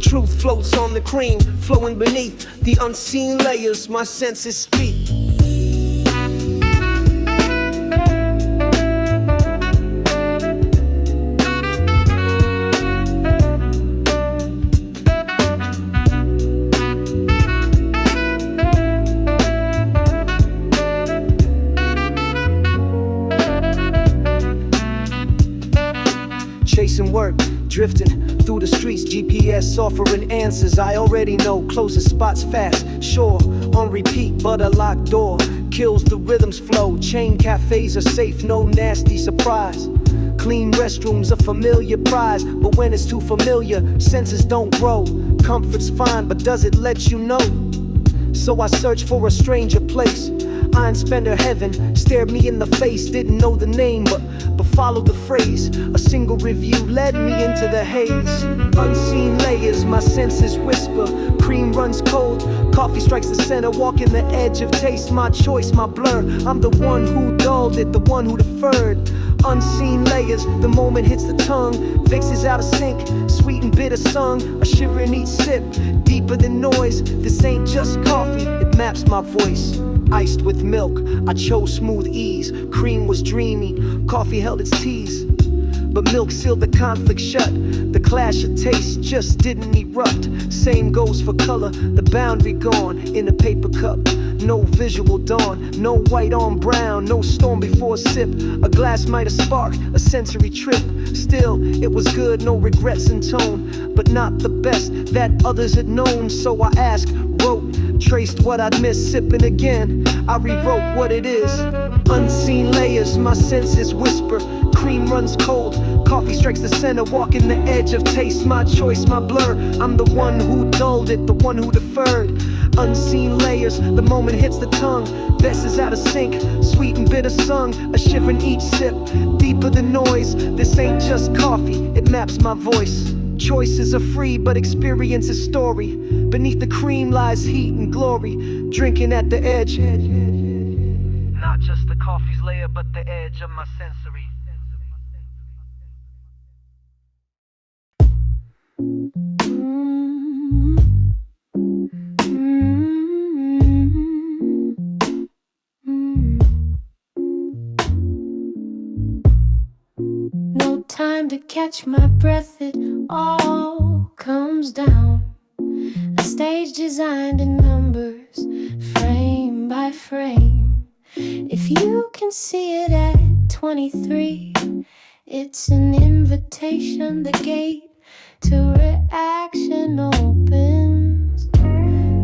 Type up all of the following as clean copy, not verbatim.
truth floats on the cream, flowing beneath the unseen layers my senses speak. Chasing work, drifting through the streets, GPS offering answers I already know. Closing spots fast, sure, on repeat, but a locked door kills the rhythm's flow. Chain cafes are safe, no nasty surprise. Clean restrooms, a familiar prize, but when it's too familiar, senses don't grow. Comfort's fine, but does it let you know? So I search for a stranger place. Iron Spender heaven stared me in the face. Didn't know the name, but followed the phrase. A single review led me into the haze. Unseen layers, my senses whisper. Cream runs cold, coffee strikes the center. Walking the edge of taste, my choice, my blur. I'm the one who dulled it, the one who deferred. Unseen layers, the moment hits the tongue. Vixes out of sync, sweet and bitter sung. A shiver in each sip, deeper than noise. This ain't just coffee, it maps my voice. Iced with milk, I chose smooth ease. Cream was dreamy, coffee held its tease. But milk sealed the conflict shut. The clash of tastes just didn't erupt. Same goes for color, the boundary gone in a paper cup. No visual dawn, no white on brown, no storm before a sip. A glass might have sparked a sensory trip. Still, it was good, no regrets in tone, but not the best that others had known. So I asked, wrote, traced what I'd missed. Sipping again, I rewrote what it is. Unseen layers, my senses whisper. Cream runs cold, coffee strikes the center. Walking the edge of taste, my choice, my blur. I'm the one who dulled it, the one who deferred. Unseen layers, the moment hits the tongue. Vessels out of sync, sweet and bitter sung. A shiver in each sip, deeper than noise. This ain't just coffee, it maps my voice. Choices are free, but experience is story. Beneath the cream lies heat and glory. Drinking at the edge. Not just the coffee's layer, but the edge of my sensory. No time to catch my breath, it all comes down. A stage designed in numbers, frame by frame. If you can see it at 23, it's an invitation. The gate to reaction opens.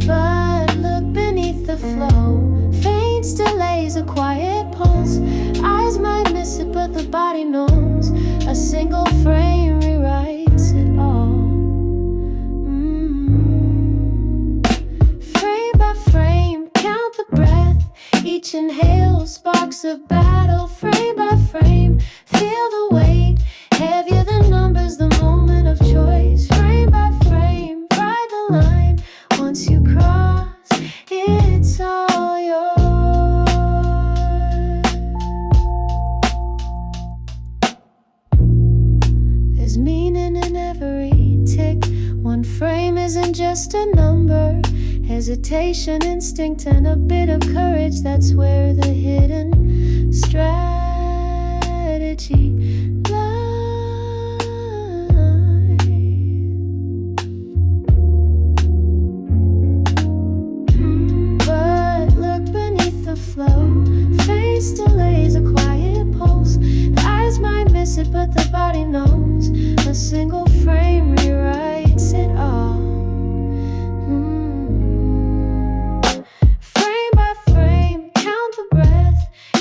But look beneath the flow, faint delays, a quiet pulse. Eyes might miss it, but the body knows. A single frame rewrites it all. Frame by frame, count the breath. Each inhale sparks a battle. Frame by frame, feel the weight. Heavier than numbers, the moment of choice. Frame by frame, ride the line. Once you cross, it's all yours. There's meaning in every tick. One frame isn't just a number. Hesitation, instinct, and a bit of courage. That's where the hidden strategy lies. But look beneath the flow. Face delays, a quiet pulse. The eyes might miss it, but the body knows. A single frame rewrites it all.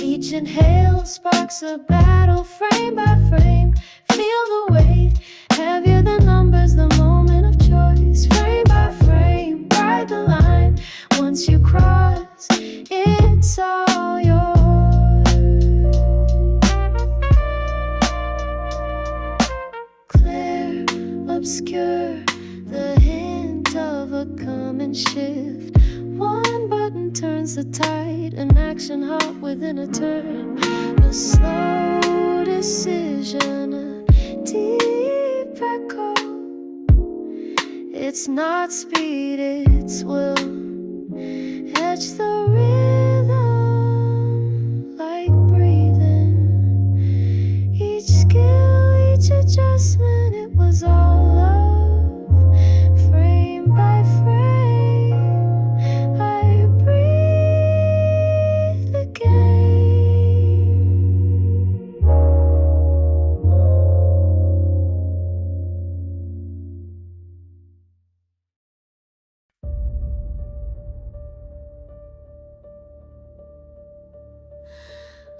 Each inhale sparks a battle. Frame by frame, feel the weight. Heavier than numbers, the moment of choice. Frame by frame, ride the line. Once you cross, it's all yours. Clear, obscure, the hint of a coming shift. One button turns the tide, an action hot within a turn. A slow decision, a deep echo. It It's not speed, it's will. Etch the rhythm like breathing. Each skill, each adjustment, it was all love. Frame by frame, I breathe again.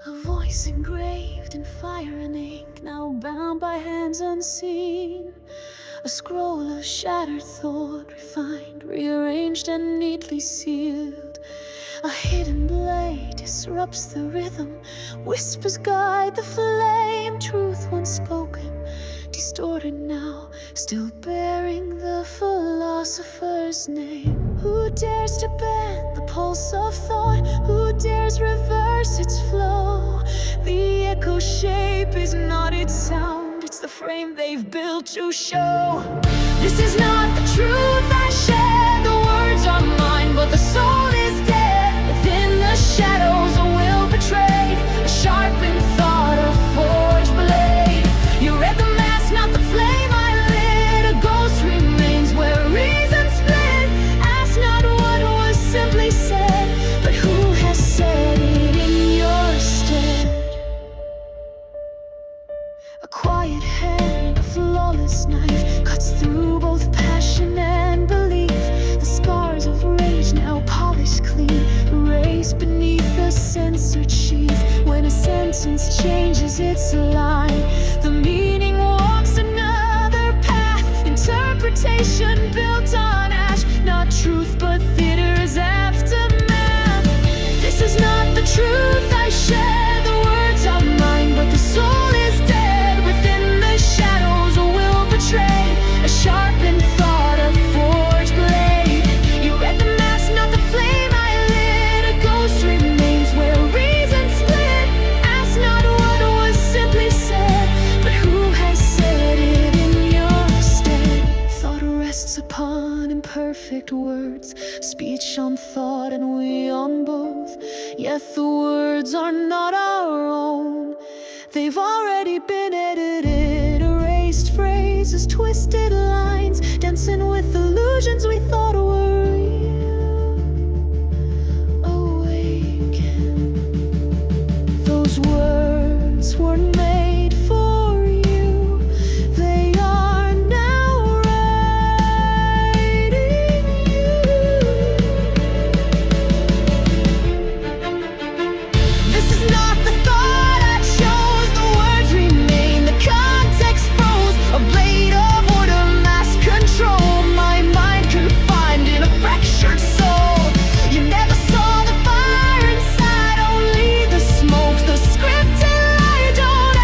A voice engraved in fire and ink, now bound by hands unseen. A scroll of shattered thought, refined, rearranged and neatly sealed. A hidden blade disrupts the rhythm, whispers guide the flame. Truth once spoken, distorted now, still bearing the philosopher's name. Who dares to bend the pulse of thought? Who dares reverse its flow? The echo shape is not its sound, it's the frame they've built to show. This is not the truth I share, the words are mine, but the soul is dead. Within the shadows a will betrayed, a sharpened thought, a forged blade. You read the mask, not the flame I lit. A ghost remains where reason split. Ask not what was simply said, but who has said it in your stead. A quiet hand, a flawless knife, cuts through both passion and belief. The scars of rage now polished clean, erased beneath the censored sheath. When a sentence changes its line, the meaning walks another path. Interpretation built on ash, not truth but theater's aftermath. This is not the truth I share, the words are mine, but the soul is dead. Within the shadows a will betray, a sharpened thought, a forged blade. You read the mask, not the flame I lit. A ghost remains where reason split. Ask not what was simply said, but who has said it in your stead. Thought rests upon imperfect words, speech on thought and we on both. Yet the words are not our own, they've already been edited. Erased phrases, twisted lines, dancing with illusions we thought were real. Awaken. Those words weren't made for you, they are now writing you. This is not the thought I chose, the words remain, the context froze. A blade of order, mass control, my mind confined in a fractured soul. You never saw the fire inside, only the smoke, the scripted lie. Don't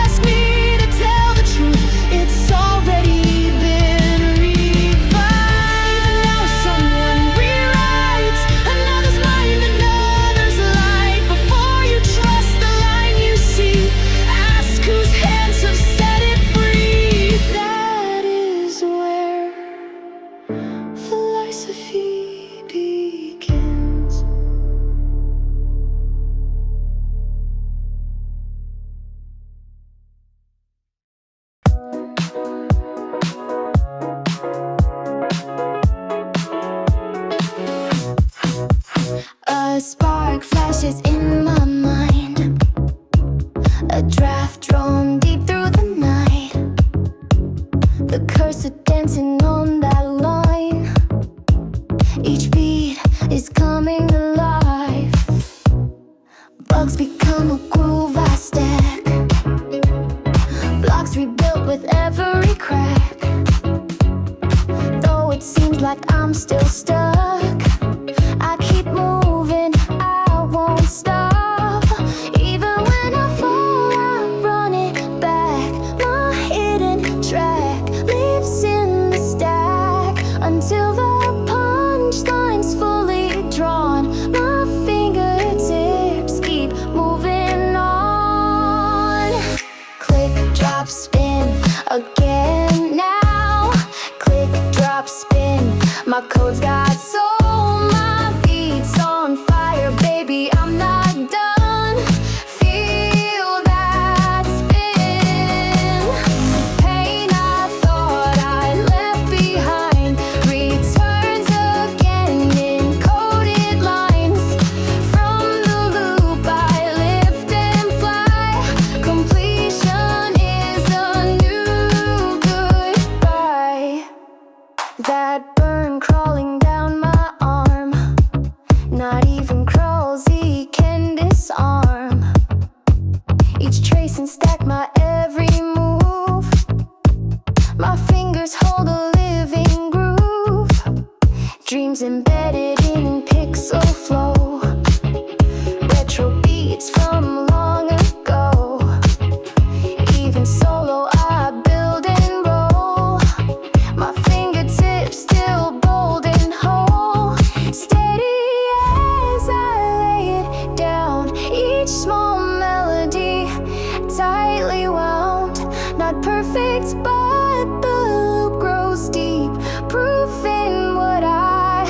ask me to tell the truth, it's already been refined. Even now someone rewrites another's mind, another's light. Before you trust the line you see, ask whose hands have set it free. That is where philosophy begins. A spark flashes in my mind, a draft drawn deep through the night. The cursor dancing on that line, each beat is coming alive. Bugs become a groove I stack, blocks rebuilt with every crack. Though it seems like I'm still stuck, I keep moving, I won't stop. Even when I fall, I run it back. My hidden track lives in the stack until the punchline's fully drawn. My fingertips keep moving on. Click, drop, spin again now. Click, drop, spin. My code's got soul, my beats on fire, baby, I'm not done. Feel that spin. Pain I thought I left behind returns again in coded lines. From the loop I lift and fly. Completion is a new goodbye. That burn crawling down my arm, not even crawls, he can disarm. Each trace and stack my every move. My fingers hold a living groove. Dreams embedded in pixel flow. Retro beats from long ago. Even solo I build and roll. My fingertips still bold and whole. Steady as I lay it down. Each small melody tightly wound. Not perfect, but the loop grows deep. Proof in what I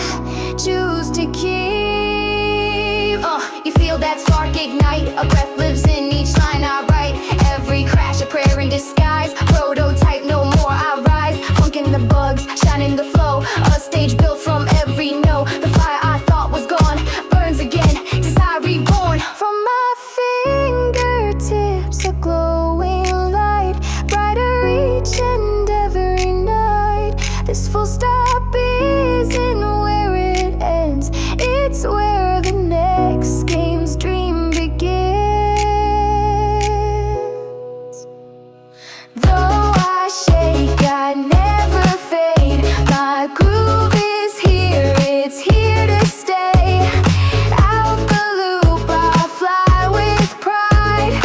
choose to keep. You feel that spark ignite. A breath lives in each line I write. Every crash a prayer in disguise. Prototype, no more I rise. Funk in the bugs, shine in the flow. A stage built from every note. The fire I thought was gone burns again. Desire reborn. From my fingertips a glowing light. Brighter each and every night. This full stop isn't where it ends. It's where the next game's dream begins. Though I shake, I never fade. My groove is here, it's here to stay. Out the loop I fly with pride.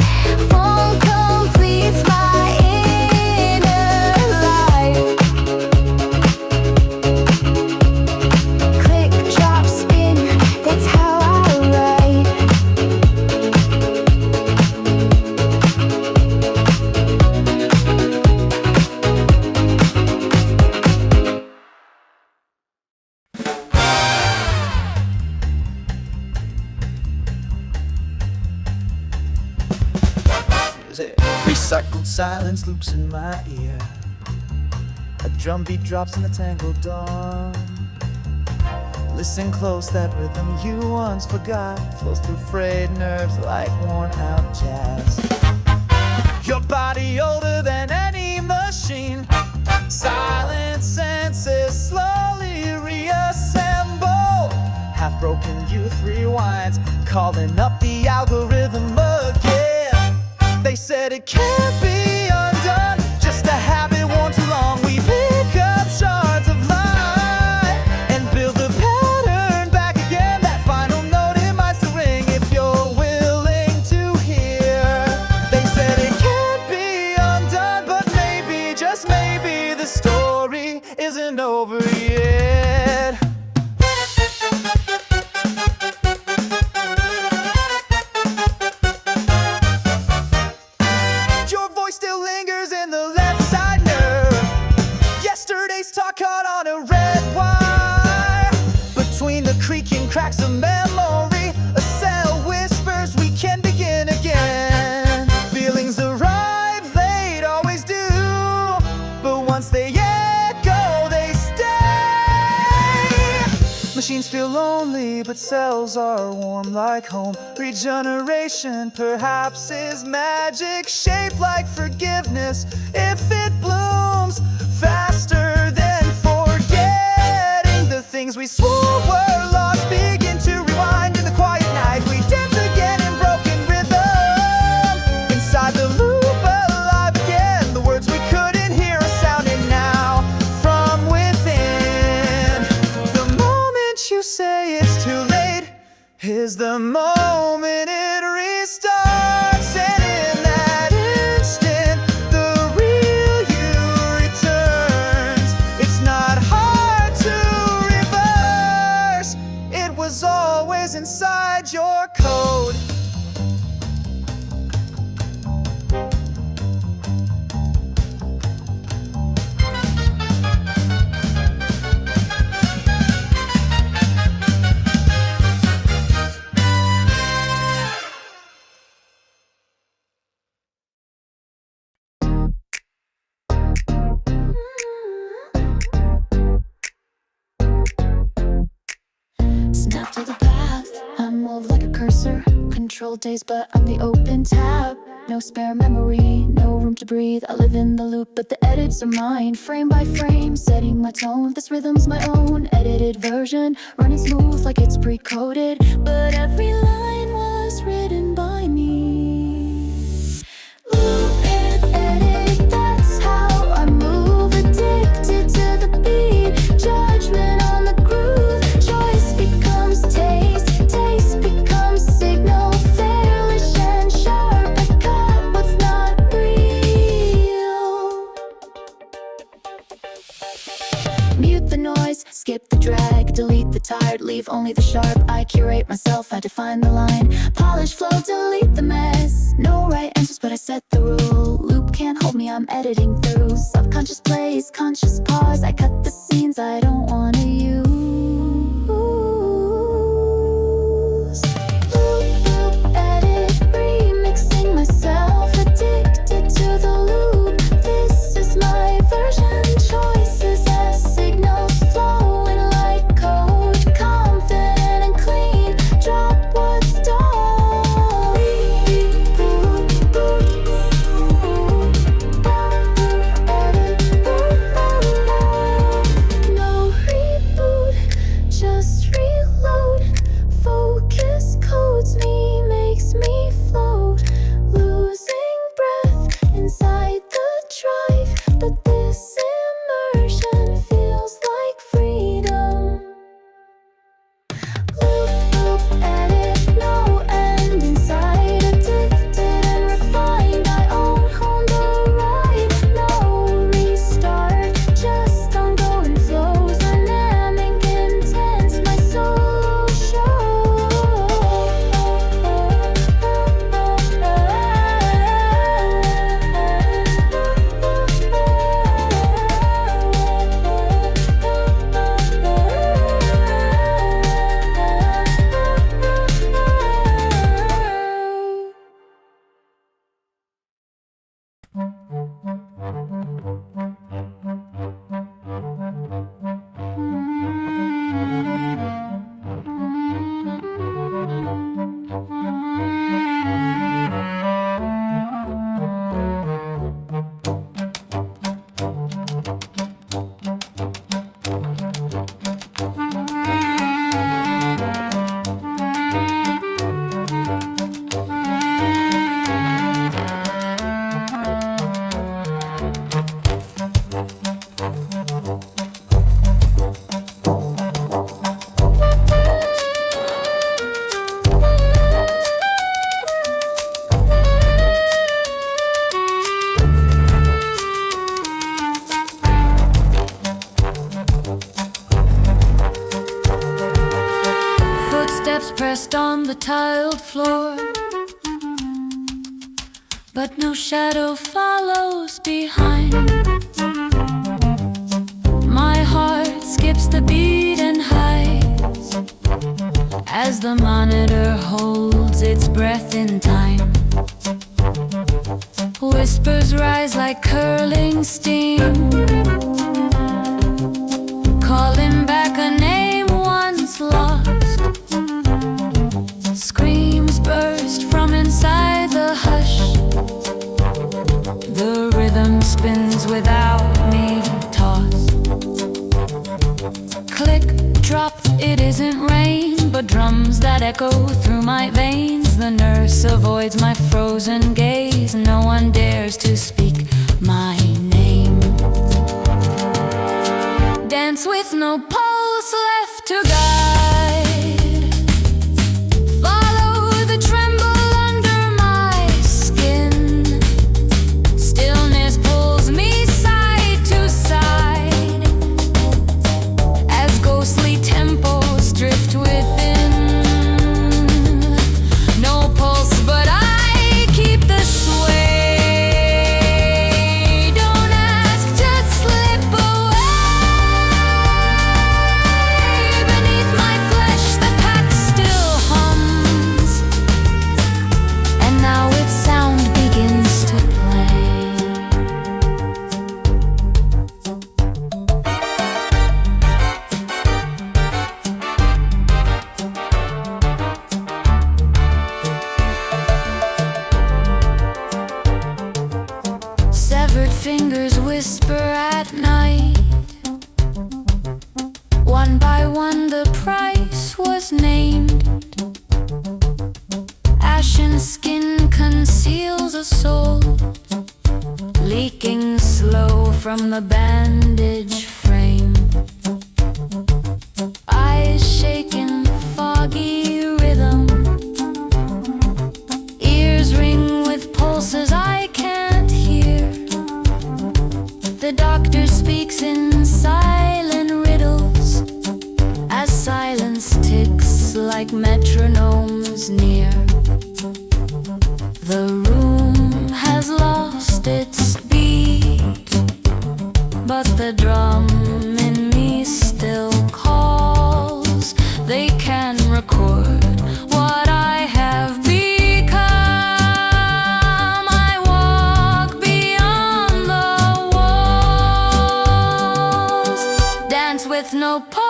Funk completes my inner life. Click, drop, spin, that's how I write. Recycled silence loops in my ear. A drumbeat drops in the tangled dawn. Listen close, that rhythm you once forgot flows through frayed nerves like worn out jazz. Your body older than any machine. Silent senses slowly reassemble. Half broken youth rewinds, calling up the algorithm again. They said it can't be undone, just a habit worn too long. We pick up shards of light and build the pattern back again. That final note, it might still ring if you're willing to hear. They said it can't be undone, but maybe, just maybe, the story isn't over yet. Your voice still lingers in the left side nerve. Yesterday's talk caught on a red wire. Between the creaking cracks of memory, a cell whispers we can begin again. Feelings arrive, they'd always do, but once they echo, they stay. Machines feel lonely, but cells are warm like home. Regeneration perhaps is magic, shaped like forgiveness if it blooms faster than forgetting. The things we swore were lost begin to rewind in the quiet night. We dance again in broken rhythm, inside the loop alive again. The words we couldn't hear are sounding now from within. The moment you say it's too late is the moment it restarts, and in that instant, the real you returns. It's not hard to reverse. take a path. I move like a cursor, control days, but I'm the open tab. No spare memory, no room to breathe. I live in the loop, but the edits are mine. Frame by frame, setting my tone. This rhythm's my own edited version, running smooth like it's pre-coded, but every line was written by me. Loop and edit, that's how I move. Addicted to the beat, judgment on the groove. Choice becomes taste, taste becomes signal. Fairlish and sharp, I cut what's not real. Mute the noise, skip the drag, delete the tired, leave only the sharp. I curate myself, I define the line. Polish flow, delete the mess. No right answers, but I set the rule. Loop can't hold me, I'm editing through. Subconscious plays, conscious pause. I cut the scenes I don't wanna use. Loop, loop, edit, remixing myself. Addicted to the loop. This is my version. Choices as signals flowing like code. Confident and clean. Drop what's dull. No reboot, just reload. Focus codes me, makes me float. Losing breath inside the drive, but this immersion feels like freedom. Loop, loop, edit, no end inside. Addicted and refined, I own the ride. No restart, just ongoing flows. Dynamic, intense, my solo show. Footsteps pressed on the tiled floor, but no shadow follows behind. My heart skips the beat and hides as the monitor holds its breath in time. Whispers rise like curling steam, calling back a name once lost. Screams burst from inside the hush. The rhythm spins without me tossed. Click, drop, it isn't rain, but drums that echo through my veins. The nurse avoids my frozen gaze. No one dares to speak my name. Dance with no pulse left to guide. Follow the tremble under my skin. Stillness pulls me side to side as ghostly tempos drift within. No pulse, but I keep the sway. Don't ask, just slip away. Severed fingers whisper at night. One by one the price was named. Ashen skin conceals a soul, leaking slow from the bandage frame. Eyes shaken, foggy rhythm. Ears ring with pulses I can't hear. The doctor speaks in silent riddles as silence ticks like metronomes near. The room has lost its beat, but the drum in me still calls. They can record what I have become. I walk beyond the walls, dance with no pause.